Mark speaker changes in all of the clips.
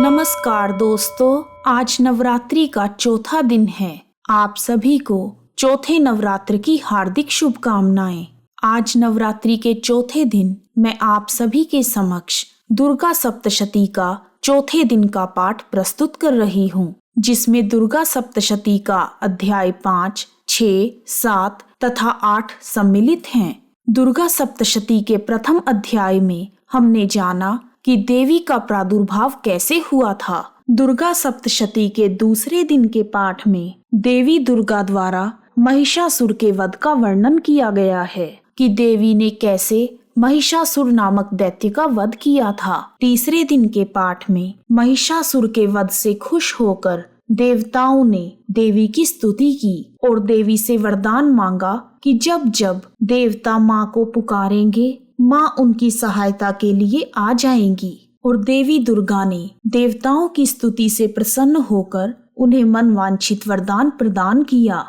Speaker 1: नमस्कार दोस्तों, आज नवरात्रि का चौथा दिन है। आप सभी को चौथे नवरात्र की हार्दिक शुभकामनाएं। आज नवरात्रि के चौथे दिन मैं आप सभी के समक्ष दुर्गा सप्तशती का चौथे दिन का पाठ प्रस्तुत कर रही हूँ, जिसमें दुर्गा सप्तशती का अध्याय 5, 6, 7 तथा 8 सम्मिलित हैं। दुर्गा सप्तशती के प्रथम अध्याय में हमने जाना कि देवी का प्रादुर्भाव कैसे हुआ था। दुर्गा सप्तशती के दूसरे दिन के पाठ में देवी दुर्गा द्वारा महिषासुर के वध का वर्णन किया गया है कि देवी ने कैसे महिषासुर नामक दैत्य का वध किया था। तीसरे दिन के पाठ में महिषासुर के वध से खुश होकर देवताओं ने देवी की स्तुति की और देवी से वरदान मांगा कि जब जब देवता माँ को पुकारेंगे, माँ उनकी सहायता के लिए आ जाएंगी। और देवी दुर्गा ने देवताओं की स्तुति से प्रसन्न होकर उन्हें मनवांछित वरदान प्रदान किया।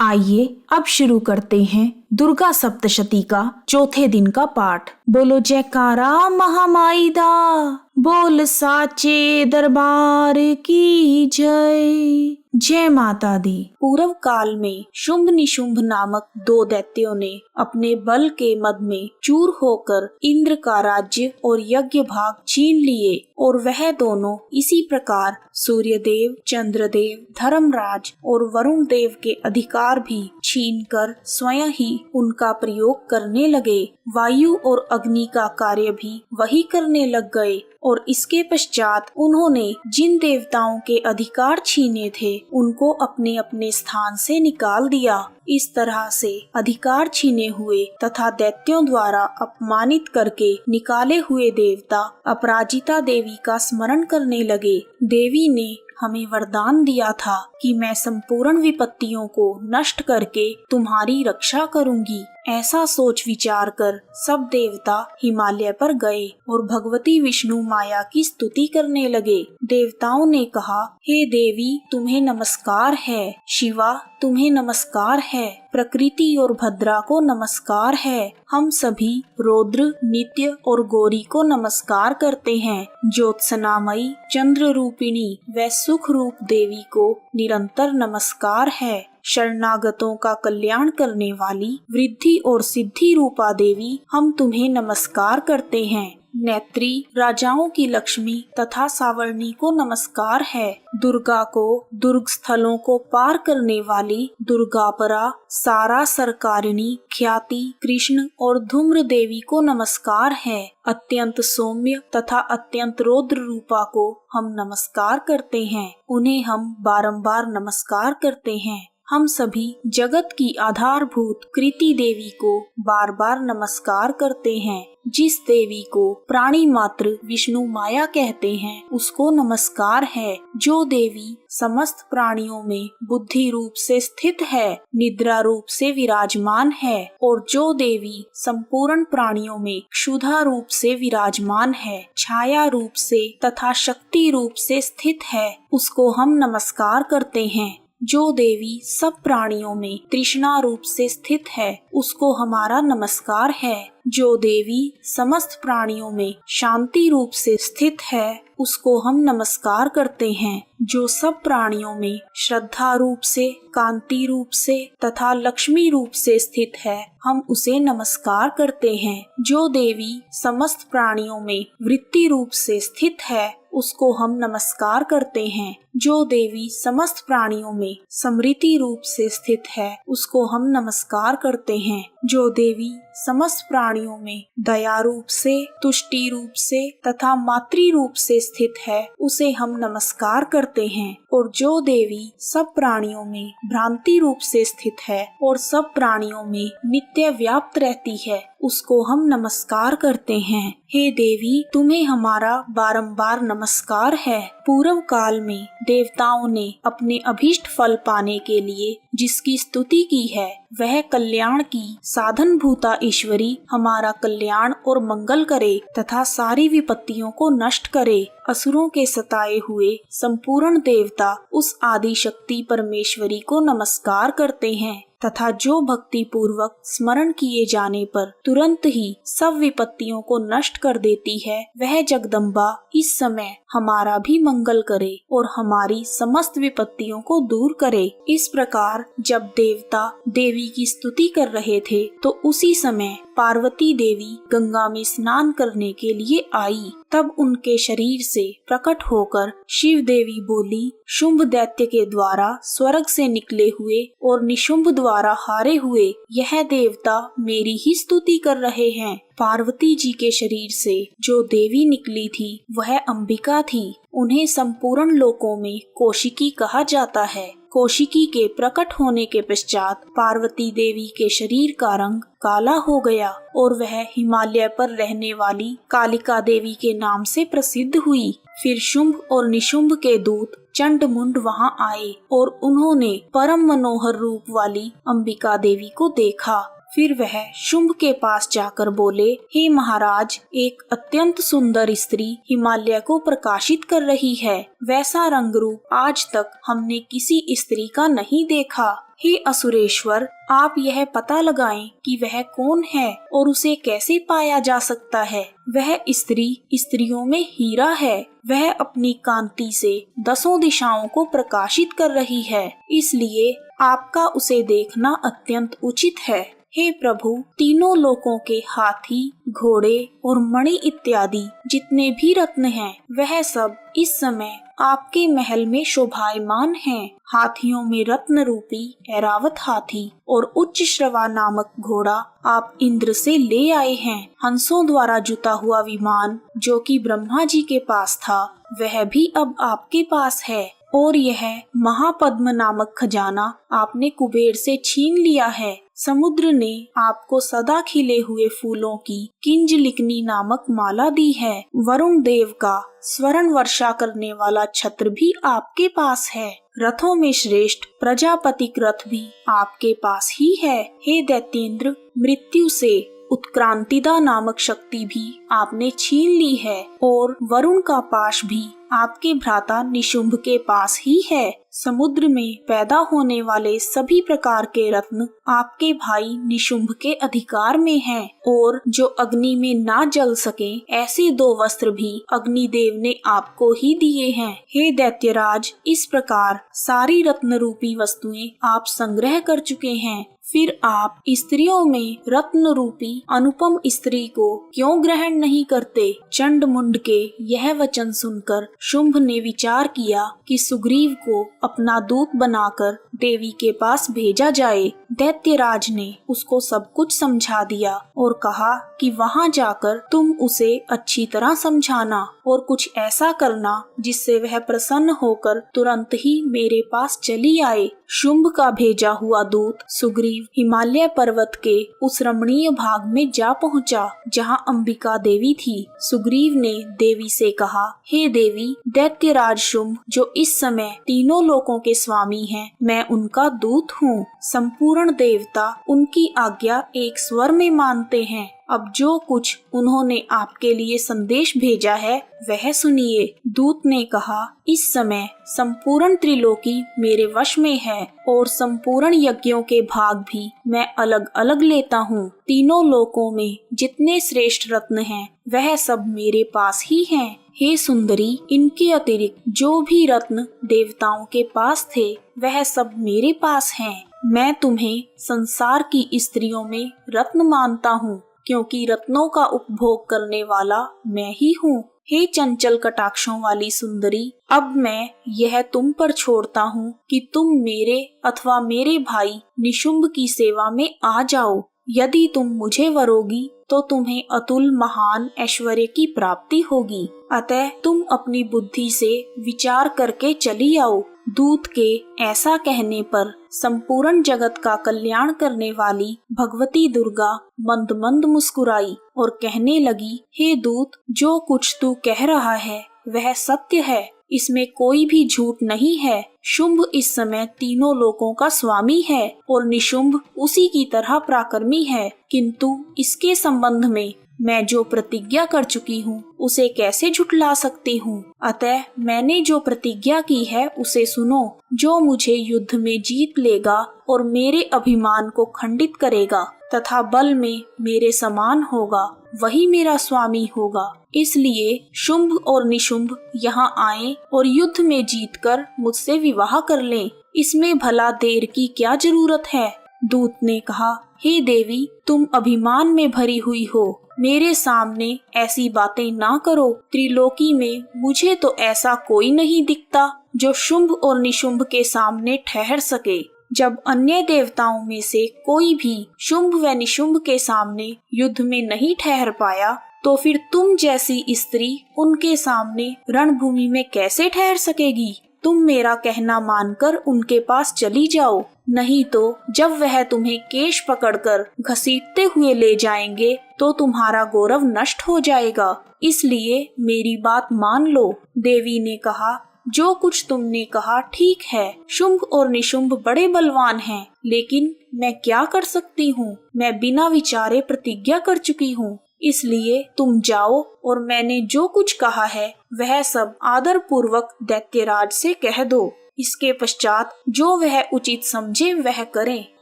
Speaker 1: आइए अब शुरू करते हैं दुर्गा सप्तशती का चौथे दिन का पाठ। बोलो जयकारा महामाई दा, बोल साचे दरबार की जय। जय माता दी। पूर्व काल में शुंभ निशुंभ नामक दो दैत्यों ने अपने बल के मद में चूर होकर इंद्र का राज्य और यज्ञ भाग छीन लिए और वह दोनों इसी प्रकार सूर्यदेव, चंद्रदेव, धर्मराज और वरुण देव के अधिकार भी छीनकर स्वयं ही उनका प्रयोग करने लगे। वायु और अग्नि का कार्य भी वही करने लग गए और इसके पश्चात उन्होंने जिन देवताओं के अधिकार छीने थे उनको अपने अपने स्थान से निकाल दिया। इस तरह से अधिकार छीने हुए तथा दैत्यों द्वारा अपमानित करके निकाले हुए देवता अपराजिता देवी का स्मरण करने लगे। देवी ने हमें वरदान दिया था कि मैं संपूर्ण विपत्तियों को नष्ट करके तुम्हारी रक्षा करूंगी। ऐसा सोच विचार कर सब देवता हिमालय पर गए और भगवती विष्णु माया की स्तुति करने लगे। देवताओं ने कहा, हे देवी तुम्हें नमस्कार है, शिवा तुम्हें नमस्कार है, प्रकृति और भद्रा को नमस्कार है। हम सभी रौद्र, नित्य और गौरी को नमस्कार करते हैं। ज्योत्सनामयी, चंद्र रूपिणी व सुख रूप देवी को निरंतर नमस्कार है। शरणागतों का कल्याण करने वाली वृद्धि और सिद्धि रूपा देवी हम तुम्हें नमस्कार करते हैं। नेत्री, राजाओं की लक्ष्मी तथा सावर्णी को नमस्कार है। दुर्गा को दुर्ग स्थलों को पार करने वाली दुर्गापरा, सारा सरकारिणी, ख्याति, कृष्ण और धूम्र देवी को नमस्कार है। अत्यंत सौम्य तथा अत्यंत रौद्र रूपा को हम नमस्कार करते हैं। उन्हें हम बारंबार नमस्कार करते हैं। हम सभी जगत की आधारभूत कृति देवी को बार बार नमस्कार करते हैं। जिस देवी को प्राणी मात्र विष्णु माया कहते हैं उसको नमस्कार है। जो देवी समस्त प्राणियों में बुद्धि रूप से स्थित है, निद्रा रूप से विराजमान है और जो देवी संपूर्ण प्राणियों में क्षुधा रूप से विराजमान है, छाया रूप से तथा शक्ति रूप से स्थित है, उसको हम नमस्कार करते हैं। जो देवी सब प्राणियों में तृष्णा रूप से स्थित है उसको हमारा नमस्कार है। जो देवी समस्त प्राणियों में शांति रूप से स्थित है उसको हम नमस्कार करते हैं। जो सब प्राणियों में श्रद्धा रूप से, कांति रूप से तथा लक्ष्मी रूप से स्थित है हम उसे नमस्कार करते हैं। जो देवी समस्त प्राणियों में वृत्ति रूप से स्थित है उसको हम नमस्कार करते हैं। जो देवी समस्त प्राणियों में समृद्धि रूप से स्थित है उसको हम नमस्कार करते हैं। जो देवी समस्त प्राणियों में दया रूप से, तुष्टि रूप से तथा मातृ रूप से स्थित है उसे हम नमस्कार करते हैं। और जो देवी सब प्राणियों में भ्रांति रूप से स्थित है और सब प्राणियों में नित्य व्याप्त रहती है उसको हम नमस्कार करते हैं। हे देवी तुम्हें हमारा बारंबार नमस्कार है। पूर्व काल में देवताओं ने अपने अभीष्ट फल पाने के लिए जिसकी स्तुति की है वह कल्याण की साधन भूता ईश्वरी हमारा कल्याण और मंगल करे तथा सारी विपत्तियों को नष्ट करे। असुरों के सताए हुए संपूर्ण देवता उस आदि शक्ति परमेश्वरी को नमस्कार करते हैं। तथा जो भक्ति पूर्वक स्मरण किए जाने पर तुरंत ही सब विपत्तियों को नष्ट कर देती है, वह जगदम्बा इस समय हमारा भी मंगल करे और हमारी समस्त विपत्तियों को दूर करे। इस प्रकार जब देवता देवी की स्तुति कर रहे थे तो उसी समय पार्वती देवी गंगा में स्नान करने के लिए आई। तब उनके शरीर से प्रकट होकर शिव देवी बोली, शुंभ दैत्य के द्वारा स्वर्ग से निकले हुए और निशुंभ द्वारा हारे हुए यह देवता मेरी ही स्तुति कर रहे हैं। पार्वती जी के शरीर से जो देवी निकली थी वह अंबिका थी। उन्हें संपूर्ण लोकों में कौशिकी कहा जाता है। कौशिकी के प्रकट होने के पश्चात पार्वती देवी के शरीर का रंग काला हो गया और वह हिमालय पर रहने वाली कालिका देवी के नाम से प्रसिद्ध हुई। फिर शुंभ और निशुंभ के दूत चंडमुंड वहां आए और उन्होंने परम मनोहर रूप वाली अंबिका देवी को देखा। फिर वह शुंभ के पास जाकर बोले, हे महाराज, एक अत्यंत सुंदर स्त्री हिमालय को प्रकाशित कर रही है। वैसा रंग रूप आज तक हमने किसी स्त्री का नहीं देखा। हे असुरेश्वर, आप यह पता लगाएं कि वह कौन है और उसे कैसे पाया जा सकता है। वह स्त्री स्त्रियों में हीरा है। वह अपनी कांति से 10 दिशाओं को प्रकाशित कर रही है, इसलिए आपका उसे देखना अत्यंत उचित है। हे प्रभु, तीनों लोकों के हाथी, घोड़े और मणि इत्यादि जितने भी रत्न हैं, वह सब इस समय आपके महल में शोभायमान हैं। हाथियों में रत्न रूपी ऐरावत हाथी और उच्च श्रवा नामक घोड़ा आप इंद्र से ले आए हैं। हंसों द्वारा जुता हुआ विमान जो कि ब्रह्मा जी के पास था, वह भी अब आपके पास है। और यह महापद्म नामक खजाना आपने कुबेर से छीन लिया है। समुद्र ने आपको सदा खिले हुए फूलों की किंजलिकनी नामक माला दी है। वरुण देव का स्वर्ण वर्षा करने वाला छत्र भी आपके पास है। रथों में श्रेष्ठ प्रजापतिक रथ भी आपके पास ही है। हे दैत्येंद्र, मृत्यु से उत्क्रांतिदा नामक शक्ति भी आपने छीन ली है और वरुण का पाश भी आपके भ्राता निशुंभ के पास ही है। समुद्र में पैदा होने वाले सभी प्रकार के रत्न आपके भाई निशुंभ के अधिकार में हैं और जो अग्नि में ना जल सके ऐसे 2 वस्त्र भी अग्निदेव ने आपको ही दिए हैं। हे दैत्यराज, इस प्रकार सारी रत्न रूपी वस्तुएं आप संग्रह कर चुके हैं। फिर आप स्त्रियों में रत्न रूपी अनुपम स्त्री को क्यों ग्रहण नहीं करते? चंडमुंड के यह वचन सुनकर शुंभ ने विचार किया कि सुग्रीव को अपना दूत बनाकर देवी के पास भेजा जाए। दैत्यराज ने उसको सब कुछ समझा दिया और कहा कि वहां जाकर तुम उसे अच्छी तरह समझाना और कुछ ऐसा करना जिससे वह प्रसन्न होकर तुरंत ही मेरे पास चली आए। शुंभ का भेजा हुआ दूत सुग्रीव हिमालय पर्वत के उस रमणीय भाग में जा पहुंचा जहां अंबिका देवी थी। सुग्रीव ने देवी से कहा, हे देवी, दैत्यराज शुंभ जो इस समय तीनों लोकों के स्वामी हैं, मैं उनका दूत हूँ। संपूर्ण देवता उनकी आज्ञा एक स्वर में मानते हैं। अब जो कुछ उन्होंने आपके लिए संदेश भेजा है वह सुनिए। दूत ने कहा, इस समय संपूर्ण त्रिलोकी मेरे वश में है और संपूर्ण यज्ञों के भाग भी मैं अलग अलग लेता हूँ। तीनों लोकों में जितने श्रेष्ठ रत्न हैं वह सब मेरे पास ही हैं। हे सुंदरी, इनके अतिरिक्त जो भी रत्न देवताओं के पास थे वह सब मेरे पास हैं। मैं तुम्हें संसार की स्त्रियों में रत्न मानता हूँ क्योंकि रत्नों का उपभोग करने वाला मैं ही हूँ। हे चंचल कटाक्षों वाली सुंदरी, अब मैं यह तुम पर छोड़ता हूँ कि तुम मेरे अथवा मेरे भाई निशुंभ की सेवा में आ जाओ। यदि तुम मुझे वरोगी तो तुम्हें अतुल महान ऐश्वर्य की प्राप्ति होगी। अतः तुम अपनी बुद्धि से विचार करके चली आओ। दूत के ऐसा कहने पर संपूर्ण जगत का कल्याण करने वाली भगवती दुर्गा मंद मंद मुस्कुराई और कहने लगी, हे दूत, जो कुछ तू कह रहा है वह सत्य है, इसमें कोई भी झूठ नहीं है। शुंभ इस समय तीनों लोकों का स्वामी है और निशुंभ उसी की तरह पराक्रमी है, किंतु इसके संबंध में मैं जो प्रतिज्ञा कर चुकी हूँ उसे कैसे झुठला सकती हूँ। अतः मैंने जो प्रतिज्ञा की है उसे सुनो। जो मुझे युद्ध में जीत लेगा और मेरे अभिमान को खंडित करेगा तथा बल में मेरे समान होगा, वही मेरा स्वामी होगा। इसलिए शुंभ और निशुंभ यहाँ आए और युद्ध में जीतकर मुझसे विवाह कर लें। इसमें भला देर की क्या जरूरत है। दूत ने कहा, हे देवी, तुम अभिमान में भरी हुई हो, मेरे सामने ऐसी बातें ना करो। त्रिलोकी में मुझे तो ऐसा कोई नहीं दिखता जो शुंभ और निशुंभ के सामने ठहर सके। जब अन्य देवताओं में से कोई भी शुंभ व निशुंभ के सामने युद्ध में नहीं ठहर पाया, तो फिर तुम जैसी स्त्री उनके सामने रणभूमि में कैसे ठहर सकेगी। तुम मेरा कहना मानकर उनके पास चली जाओ, नहीं तो जब वह तुम्हें केश पकड़कर घसीटते हुए ले जाएंगे तो तुम्हारा गौरव नष्ट हो जाएगा। इसलिए मेरी बात मान लो। देवी ने कहा, जो कुछ तुमने कहा ठीक है। शुंभ और निशुंभ बड़े बलवान हैं, लेकिन मैं क्या कर सकती हूँ। मैं बिना विचारे प्रतिज्ञा कर चुकी हूँ। इसलिए तुम जाओ और मैंने जो कुछ कहा है वह सब आदर पूर्वक दैत्यराज से कह दो। इसके पश्चात जो वह उचित समझे वह करें।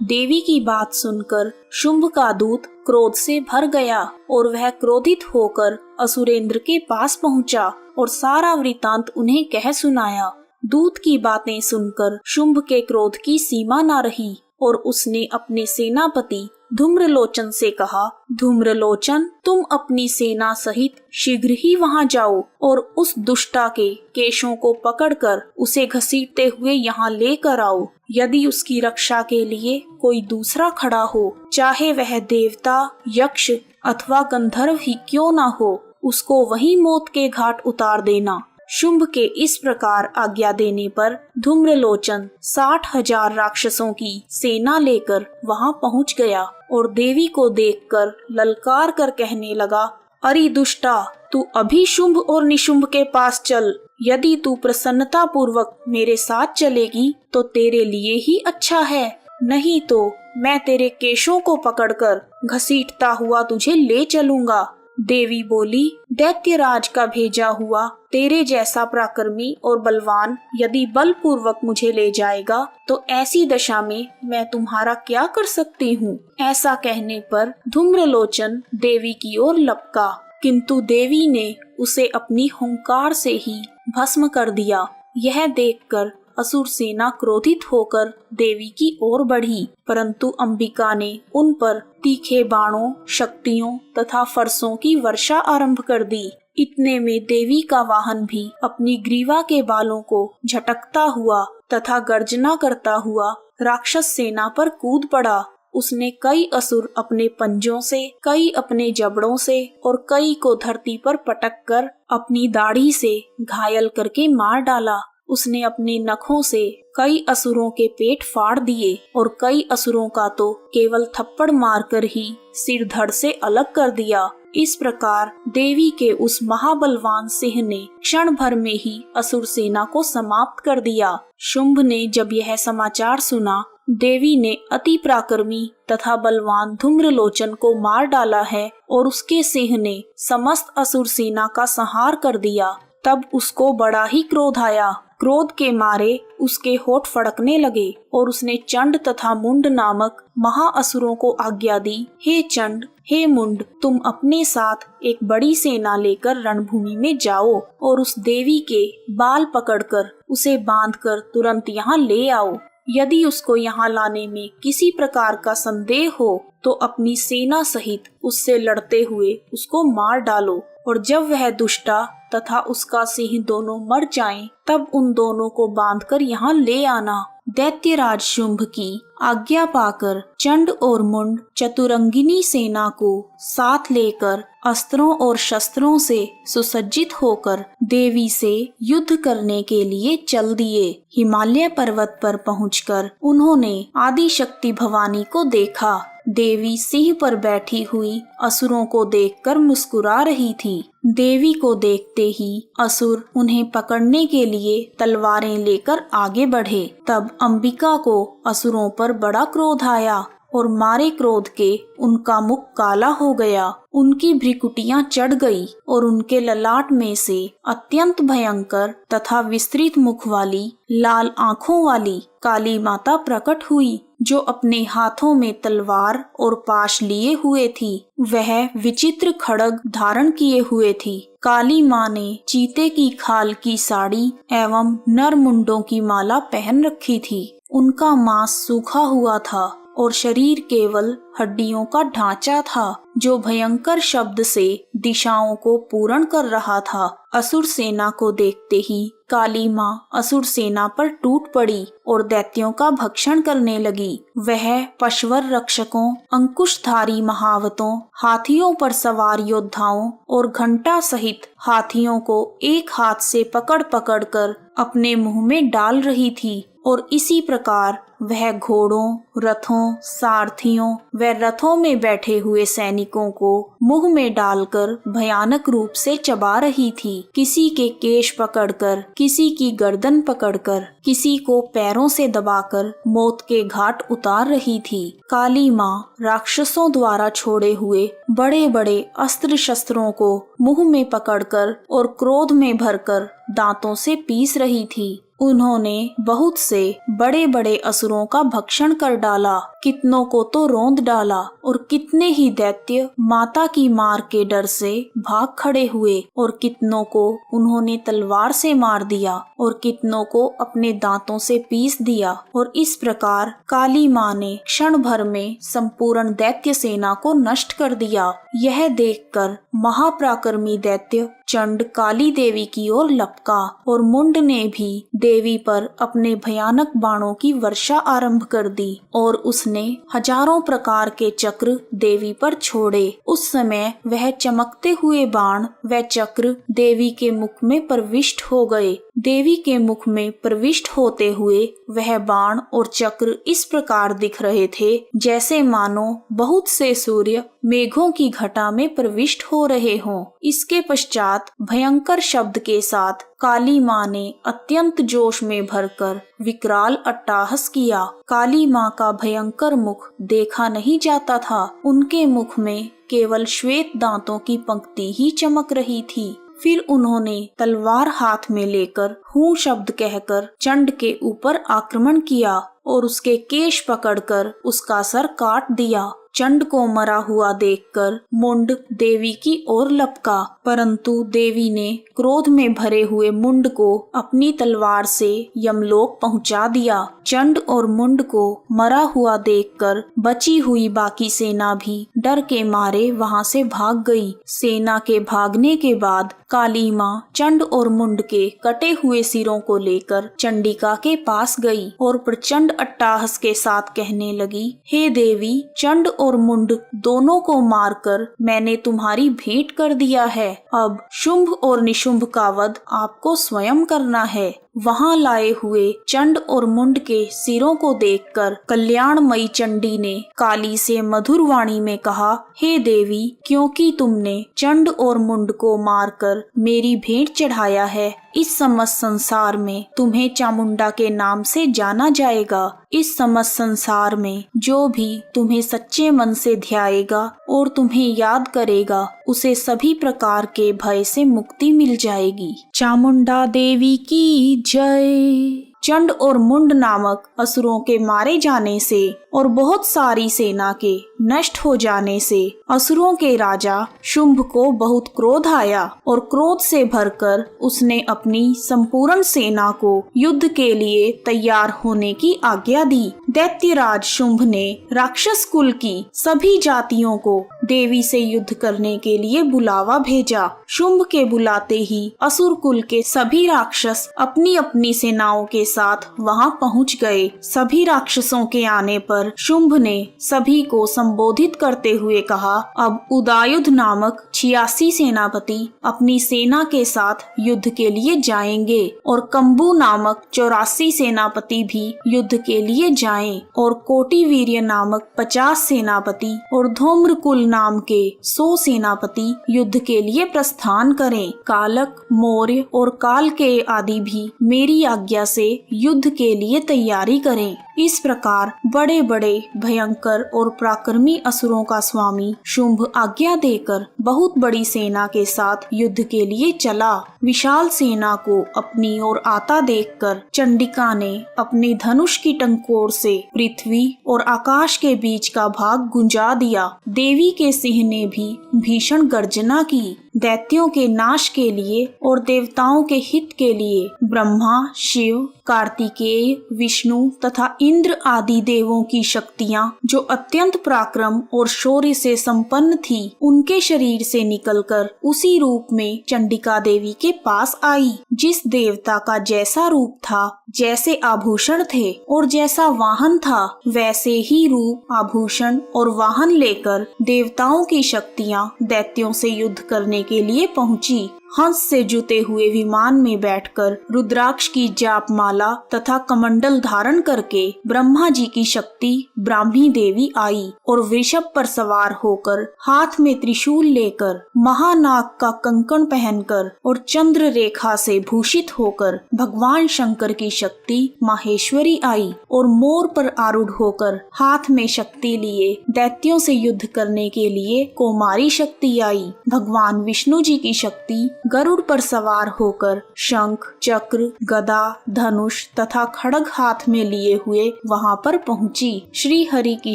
Speaker 1: देवी की बात सुनकर शुंभ का दूत क्रोध से भर गया और वह क्रोधित होकर असुरेंद्र के पास पहुंचा और सारा वृतांत उन्हें कह सुनाया। दूत की बातें सुनकर शुंभ के क्रोध की सीमा न रही और उसने अपने सेनापति धूम्रलोचन से कहा, धूम्रलोचन, तुम अपनी सेना सहित शीघ्र ही वहां जाओ और उस दुष्टा के केशों को पकड़कर उसे घसीटते हुए यहाँ लेकर आओ। यदि उसकी रक्षा के लिए कोई दूसरा खड़ा हो, चाहे वह देवता, यक्ष अथवा गंधर्व ही क्यों ना हो, उसको वहीं मौत के घाट उतार देना। शुंभ के इस प्रकार आज्ञा देने पर धूम्रलोचन 60,000 राक्षसों की सेना लेकर वहां पहुंच गया और देवी को देखकर ललकार कर कहने लगा, अरे दुष्टा, तू अभी शुंभ और निशुंभ के पास चल। यदि तू प्रसन्नता पूर्वक मेरे साथ चलेगी तो तेरे लिए ही अच्छा है, नहीं तो मैं तेरे केशों को पकड़कर घसीटता हुआ तुझे ले चलूंगा। देवी बोली, दैत्यराज का भेजा हुआ तेरे जैसा पराक्रमी और बलवान यदि बलपूर्वक मुझे ले जाएगा तो ऐसी दशा में मैं तुम्हारा क्या कर सकती हूँ। ऐसा कहने पर धूम्रलोचन देवी की ओर लपका, किंतु देवी ने उसे अपनी हुंकार से ही भस्म कर दिया। यह देखकर असुर सेना क्रोधित होकर देवी की ओर बढ़ी, परंतु अंबिका ने उन पर तीखे बाणों, शक्तियों तथा फरसों की वर्षा आरंभ कर दी। इतने में देवी का वाहन भी अपनी ग्रीवा के बालों को झटकता हुआ तथा गर्जना करता हुआ राक्षस सेना पर कूद पड़ा। उसने कई असुर अपने पंजों से, कई अपने जबड़ों से और कई को धरती पर पटक कर अपनी दाढ़ी से घायल करके मार डाला। उसने अपने नखों से कई असुरों के पेट फाड़ दिए और कई असुरों का तो केवल थप्पड़ मारकर ही सिर धड़ से अलग कर दिया। इस प्रकार देवी के उस महाबलवान सिंह ने क्षण भर में ही असुर सेना को समाप्त कर दिया। शुंभ ने जब यह समाचार सुना, देवी ने अति पराक्रमी तथा बलवान धूम्रलोचन को मार डाला है और उसके सिंह ने समस्त असुर सेना का संहार कर दिया, तब उसको बड़ा ही क्रोध आया। क्रोध के मारे उसके होठ फड़कने लगे और उसने चंड तथा मुंड नामक महाअसुरों को आज्ञा दी, हे चंड, हे मुंड, तुम अपने साथ एक बड़ी सेना लेकर रणभूमि में जाओ और उस देवी के बाल पकड़कर उसे बांधकर तुरंत यहाँ ले आओ। यदि उसको यहाँ लाने में किसी प्रकार का संदेह हो तो अपनी सेना सहित उससे लड़ते हुए उसको मार डालो, और जब वह दुष्टा तथा उसका सिंह दोनों मर जाएं, तब उन दोनों को बांधकर यहाँ ले आना। दैत्यराज शुंभ की आज्ञा पाकर चंड और मुंड चतुरंगिनी सेना को साथ लेकर अस्त्रों और शस्त्रों से सुसज्जित होकर देवी से युद्ध करने के लिए चल दिए। हिमालय पर्वत पर पहुंचकर उन्होंने आदि शक्ति भवानी को देखा। देवी सिंह पर बैठी हुई असुरों को देखकर मुस्कुरा रही थी। देवी को देखते ही असुर उन्हें पकड़ने के लिए तलवारें लेकर आगे बढ़े। तब अंबिका को असुरों पर बड़ा क्रोध आया और मारे क्रोध के उनका मुख काला हो गया, उनकी भ्रिकुटियां चढ़ गई और उनके ललाट में से अत्यंत भयंकर तथा विस्तृत मुख वाली लाल आंखों वाली काली माता प्रकट हुई, जो अपने हाथों में तलवार और पाश लिए हुए थी। वह विचित्र खड्ग धारण किए हुए थी। काली माँ ने चीते की खाल की साड़ी एवं नर मुंडों की माला पहन रखी थी। उनका मांस सूखा हुआ था और शरीर केवल हड्डियों का ढांचा था, जो भयंकर शब्द से दिशाओं को पूर्ण कर रहा था। असुर सेना को देखते ही काली माँ असुर सेना पर टूट पड़ी और दैत्यों का भक्षण करने लगी। वह पशवर रक्षकों, अंकुशधारी महावतों, हाथियों पर सवार योद्धाओं और घंटा सहित हाथियों को एक हाथ से पकड़ पकड़ कर अपने मुंह में डाल रही थी और इसी प्रकार वह घोड़ों, रथों, सारथियों व रथों में बैठे हुए सैनिकों को मुंह में डालकर भयानक रूप से चबा रही थी। किसी के केश पकड़कर, किसी की गर्दन पकड़कर, किसी को पैरों से दबाकर मौत के घाट उतार रही थी। काली माँ राक्षसों द्वारा छोड़े हुए बड़े बड़े अस्त्र शस्त्रों को मुंह में पकड़कर और क्रोध में भरकर दांतों से पीस रही थी। उन्होंने बहुत से बड़े बड़े असुरों का भक्षण कर डाला, कितनों को तो रौंद डाला और कितने ही दैत्य माता की मार के डर से भाग खड़े हुए और कितनों को उन्होंने तलवार से मार दिया और कितनों को अपने दांतों से पीस दिया। और इस प्रकार काली माँ ने क्षण भर में संपूर्ण दैत्य सेना को नष्ट कर दिया। यह देखकर महापराक्रमी दैत्य चंड काली देवी की ओर लपका और मुंड ने भी देवी पर अपने भयानक बाणों की वर्षा आरंभ कर दी और उसने हजारों प्रकार के चक्र देवी पर छोड़े। उस समय वह चमकते हुए बाण व चक्र देवी के मुख में प्रविष्ट हो गए। देवी के मुख में प्रविष्ट होते हुए वह बाण और चक्र इस प्रकार दिख रहे थे जैसे मानो बहुत से सूर्य मेघों की घटा में प्रविष्ट हो रहे हों। इसके पश्चात भयंकर शब्द के साथ काली माँ ने अत्यंत जोश में भरकर विकराल अट्टहास किया। काली माँ का भयंकर मुख देखा नहीं जाता था। उनके मुख में केवल श्वेत दांतों की पंक्ति ही चमक रही थी। फिर उन्होंने तलवार हाथ में लेकर हूँ शब्द कहकर चंड के ऊपर आक्रमण किया और उसके केश पकड़कर उसका सर काट दिया। चंड को मरा हुआ देखकर मुंड देवी की ओर लपका, परंतु देवी ने क्रोध में भरे हुए मुंड को अपनी तलवार से यमलोक पहुंचा दिया। चंड और मुंड को मरा हुआ देखकर बची हुई बाकी सेना भी डर के मारे वहां से भाग गई। सेना के भागने के बाद काली माँ चंड और मुंड के कटे हुए सिरों को लेकर चंडिका के पास गई और प्रचंड अट्टहास के साथ कहने लगी, हे देवी, चंड और मुंड दोनों को मारकर मैंने तुम्हारी भेंट कर दिया है। अब शुंभ और निशुंभ का वध आपको स्वयं करना है। वहां लाए हुए चंड और मुंड के सिरों को देखकर कल्याणमयी चंडी ने काली से मधुर वाणी में कहा, हे देवी, क्योंकि तुमने चंड और मुंड को मारकर मेरी भेंट चढ़ाया है, इस समस्त संसार में तुम्हें चामुंडा के नाम से जाना जाएगा। इस समस्त संसार में जो भी तुम्हें सच्चे मन से ध्याएगा और तुम्हें याद करेगा, उसे सभी प्रकार के भय से मुक्ति मिल जाएगी। चामुंडा देवी की जय। चंड और मुंड नामक असुरों के मारे जाने से और बहुत सारी सेना के नष्ट हो जाने से असुरों के राजा शुंभ को बहुत क्रोध आया और क्रोध से भरकर उसने अपनी संपूर्ण सेना को युद्ध के लिए तैयार होने की आज्ञा दी। दैत्यराज शुंभ ने राक्षस कुल की सभी जातियों को देवी से युद्ध करने के लिए बुलावा भेजा। शुंभ के बुलाते ही असुर कुल के सभी राक्षस अपनी अपनी सेनाओं के साथ वहां पहुंच गए। सभी राक्षसों के आने पर शुंभ ने सभी को संबोधित करते हुए कहा, अब उदायुध नामक 86 सेनापति अपनी सेना के साथ युद्ध के लिए जाएंगे और कंबू नामक 84 सेनापति भी युद्ध के लिए जाएं और कोटिवीर्य नामक 50 सेनापति और धूम्रकुल नाम के 100 सेनापति युद्ध के लिए प्रस्थान करें। कालक, मौर्य और काल के आदि भी मेरी आज्ञा से युद्ध के लिए तैयारी करें। इस प्रकार बड़े बड़े भयंकर और पराक्रमी असुरों का स्वामी शुंभ आज्ञा देकर बहुत बड़ी सेना के साथ युद्ध के लिए चला। विशाल सेना को अपनी ओर आता देखकर चंडिका ने अपने धनुष की टंकोर से पृथ्वी और आकाश के बीच का भाग गुंजा दिया। देवी के सिंह ने भी भीषण गर्जना की। दैत्यों के नाश के लिए और देवताओं के हित के लिए ब्रह्मा, शिव, कार्तिकेय, विष्णु तथा इंद्र आदि देवों की शक्तियां जो अत्यंत पराक्रम और शौर्य से संपन्न थी, उनके शरीर से निकलकर उसी रूप में चंडिका देवी के पास आई। जिस देवता का जैसा रूप था, जैसे आभूषण थे और जैसा वाहन था, वैसे ही रूप, आभूषण और वाहन लेकर देवताओं की शक्तियां दैत्यों से युद्ध करने के लिए पहुंची। हंस से जुते हुए विमान में बैठकर रुद्राक्ष की जाप माला तथा कमंडल धारण करके ब्रह्मा जी की शक्ति ब्राह्मी देवी आई और वृषभ पर सवार होकर हाथ में त्रिशूल लेकर महानाग का कंकण पहनकर और चंद्र रेखा से भूषित होकर भगवान शंकर की शक्ति माहेश्वरी आई और मोर पर आरूढ़ होकर हाथ में शक्ति लिए दैत्यों से युद्ध करने के लिए कौमारी शक्ति आई। भगवान विष्णु जी की शक्ति गरुड़ पर सवार होकर शंख, चक्र, गदा, धनुष तथा खड्ग हाथ में लिए हुए वहां पर पहुंची। श्री हरि की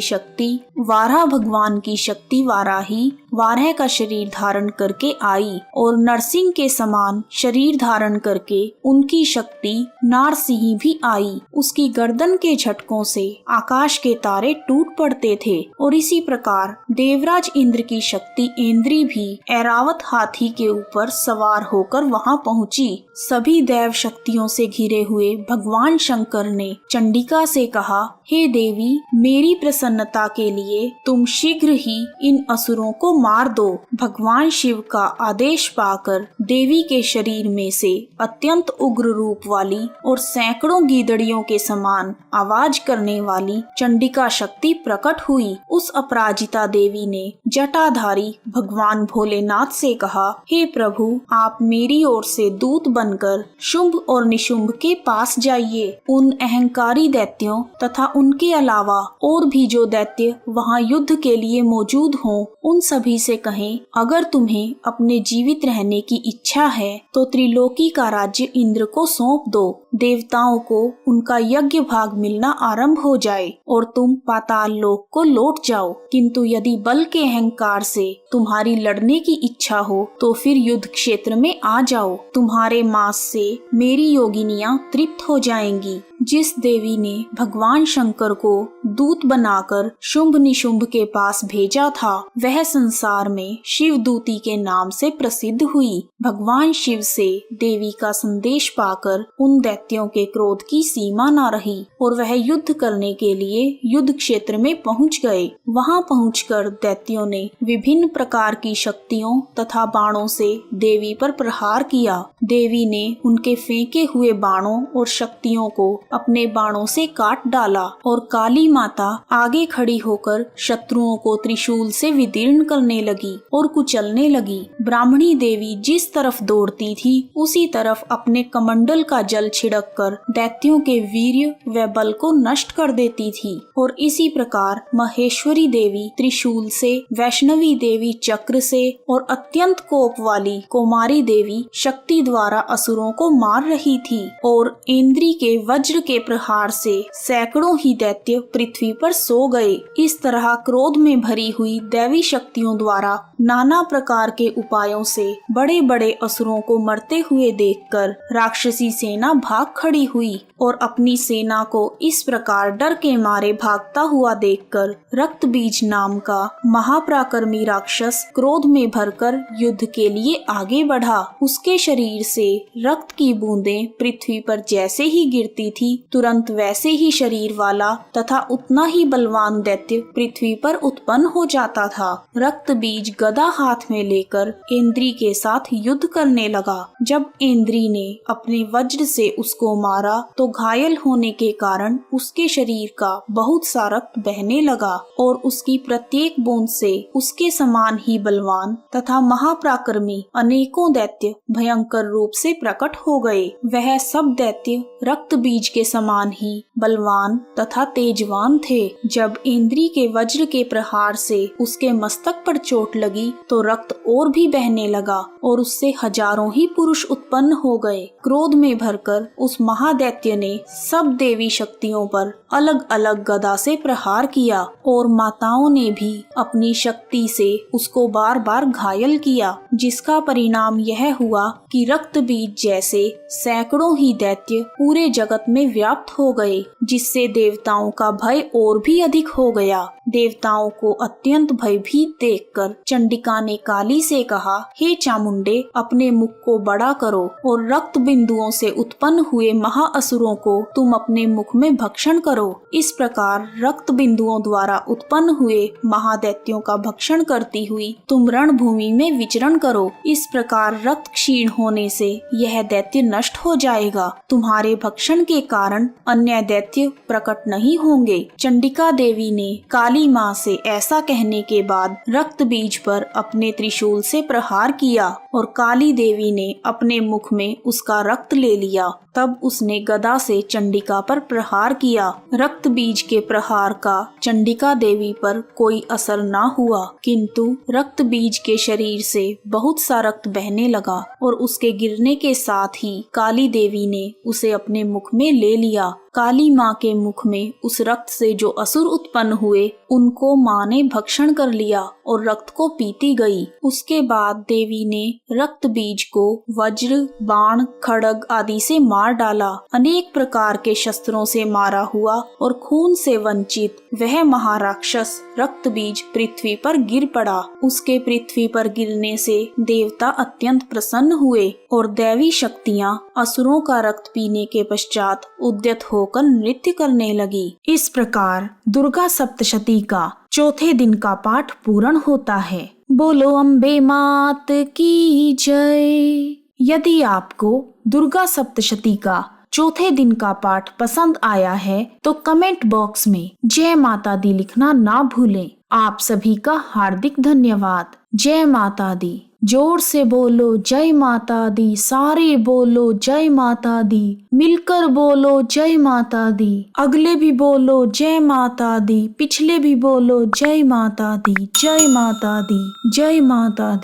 Speaker 1: शक्ति वाराह भगवान की शक्ति वाराही वाराह का शरीर धारण करके आई और नरसिंह के समान शरीर धारण करके उनकी शक्ति नारसिंह भी आई। उसकी गर्दन के झटकों से आकाश के तारे टूट पड़ते थे और इसी प्रकार देवराज इंद्र की शक्ति इंद्री भी ऐरावत हाथी के ऊपर सवार होकर वहां पहुंची। सभी दैव शक्तियों से घिरे हुए भगवान शंकर ने चंडिका से कहा, हे देवी, मेरी प्रसन्नता के लिए तुम शीघ्र ही इन असुरों को मार दो। भगवान शिव का आदेश पाकर देवी के शरीर में से अत्यंत उग्र रूप वाली और सैकड़ों गीदड़ियों के समान आवाज करने वाली चंडिका शक्ति प्रकट हुई। उस अपराजिता देवी ने जटाधारी भगवान भोलेनाथ से कहा, हे प्रभु, आप मेरी ओर से दूत बनकर शुंभ और निशुंभ के पास जाइए। उन अहंकारी दैत्यों तथा उनके अलावा और भी जो दैत्य वहां युद्ध के लिए मौजूद हों, उन सभी से कहें, अगर तुम्हें अपने जीवित रहने की इच्छा है तो त्रिलोकी का राज्य इंद्र को सौंप दो। देवताओं को उनका यज्ञ भाग मिलना आरंभ हो जाए और तुम पाताल लोक को लौट जाओ। किंतु यदि बल के अहंकार से तुम्हारी लड़ने की इच्छा हो तो फिर युद्ध क्षेत्र में आ जाओ। तुम्हारे मांस से मेरी योगिनियां तृप्त हो जाएंगी। जिस देवी ने भगवान शंकर को दूत बनाकर शुंभ निशुंभ के पास भेजा था, वह संसार में शिव दूती के नाम से प्रसिद्ध हुई। भगवान शिव से देवी का संदेश पाकर उन दैत्यों के क्रोध की सीमा न रही और वह युद्ध करने के लिए युद्ध क्षेत्र में पहुंच गए। वहां पहुंचकर दैत्यों ने विभिन्न प्रकार की शक्तियों तथा बाणों से देवी पर प्रहार किया। देवी ने उनके फेंके हुए बाणों और शक्तियों को अपने बाणों से काट डाला और काली माता आगे खड़ी होकर शत्रुओं को त्रिशूल से विदीर्ण करने लगी और कुचलने लगी। ब्राह्मणी देवी जिस तरफ दौड़ती थी उसी तरफ अपने कमंडल का जल छिड़क कर दैत्यों के वीर्य व बल को नष्ट कर देती थी और इसी प्रकार महेश्वरी देवी त्रिशूल से, वैष्णवी देवी चक्र से और अत्यंत कोप वाली कौमारी देवी शक्ति द्वारा असुरों को मार रही थी और इंद्री के वज्र के प्रहार से सैकड़ों ही दैत्य पृथ्वी पर सो गए। इस तरह क्रोध में भरी हुई दैवी शक्तियों द्वारा नाना प्रकार के उपायों से बड़े बड़े असुरों को मरते हुए देखकर राक्षसी सेना भाग खड़ी हुई और अपनी सेना को इस प्रकार डर के मारे भागता हुआ देखकर रक्त बीज नाम का महापराक्रमी राक्षस क्रोध में भरकर युद्ध के लिए आगे बढ़ा। उसके शरीर से रक्त की बूंदें पृथ्वी पर जैसे ही गिरती थी, तुरंत वैसे ही शरीर वाला तथा उतना ही बलवान दैत्य पृथ्वी पर उत्पन्न हो जाता था। रक्त बीज गदा हाथ में लेकर इंद्री के साथ युद्ध युद्ध करने लगा। जब इंद्री ने अपने वज्र से उसको मारा तो घायल होने के कारण उसके शरीर का बहुत सा रक्त बहने लगा और उसकी प्रत्येक बूंद से उसके समान ही बलवान तथा महापराक्रमी अनेकों दैत्य भयंकर रूप से प्रकट हो गए। वह सब दैत्य रक्त बीज के समान ही बलवान तथा तेजवान थे। जब इंद्री के वज्र के प्रहार से उसके मस्तक पर चोट लगी तो रक्त और भी बहने लगा और उससे हजारों ही पुरुष उत्पन्न हो गए। क्रोध में भरकर उस महादैत्य ने सब देवी शक्तियों पर अलग अलग गदा से प्रहार किया और माताओं ने भी अपनी शक्ति से उसको बार बार घायल किया, जिसका परिणाम यह हुआ कि रक्त बीज जैसे सैकड़ों ही दैत्य पूरे जगत में व्याप्त हो गए, जिससे देवताओं का भय और भी अधिक हो गया। देवताओं को अत्यंत भयभीत देखकर चंडिका ने काली से कहा, हे चामुंडे, अपने मुख को बड़ा करो और रक्त बिंदुओं से उत्पन्न हुए महाअसुरों को तुम अपने मुख में भक्षण करो। इस प्रकार रक्त बिंदुओं द्वारा उत्पन्न हुए महादैत्यों का भक्षण करती हुई तुम रणभूमि में विचरण करो। इस प्रकार रक्त क्षीण होने से यह दैत्य नष्ट हो जाएगा। तुम्हारे भक्षण के कारण अन्य दैत्य प्रकट नहीं होंगे। चंडिका देवी ने काली माँ से ऐसा कहने के बाद रक्त बीज पर अपने त्रिशूल से प्रहार किया और काली देवी ने अपने मुख में उसका रक्त ले लिया। तब उसने गदा से चंडिका पर प्रहार किया। रक्त बीज के प्रहार का चंडिका देवी पर कोई असर न हुआ, किंतु रक्त बीज के शरीर से बहुत सा रक्त बहने लगा और उसके गिरने के साथ ही काली देवी ने उसे अपने मुख में ले लिया। काली माँ के मुख में उस रक्त से जो असुर उत्पन्न हुए उनको माँ ने भक्षण कर लिया और रक्त को पीती गई। उसके बाद देवी ने रक्त बीज को वज्र, बाण, खड्ग आदि से मार डाला। अनेक प्रकार के शस्त्रों से मारा हुआ और खून से वंचित वह महाराक्षस रक्त बीज पृथ्वी पर गिर पड़ा। उसके पृथ्वी पर गिरने से देवता अत्यंत प्रसन्न हुए और दैवी शक्तियाँ असुरों का रक्त पीने के पश्चात उद्यत होकर नृत्य करने लगी। इस प्रकार दुर्गा सप्तशती का चौथे दिन का पाठ पूर्ण होता है। बोलो अम्बे मात की जय। यदि आपको दुर्गा सप्तशती का चौथे दिन का पाठ पसंद आया है तो कमेंट बॉक्स में जय माता दी लिखना ना भूलें। आप सभी का हार्दिक धन्यवाद। जय माता दी। जोर से बोलो जय माता दी, सारे बोलो जय माता दी, मिलकर बोलो जय माता दी, अगले भी बोलो जय माता दी, पिछले भी बोलो जय माता दी, जय माता दी, जय माता दी।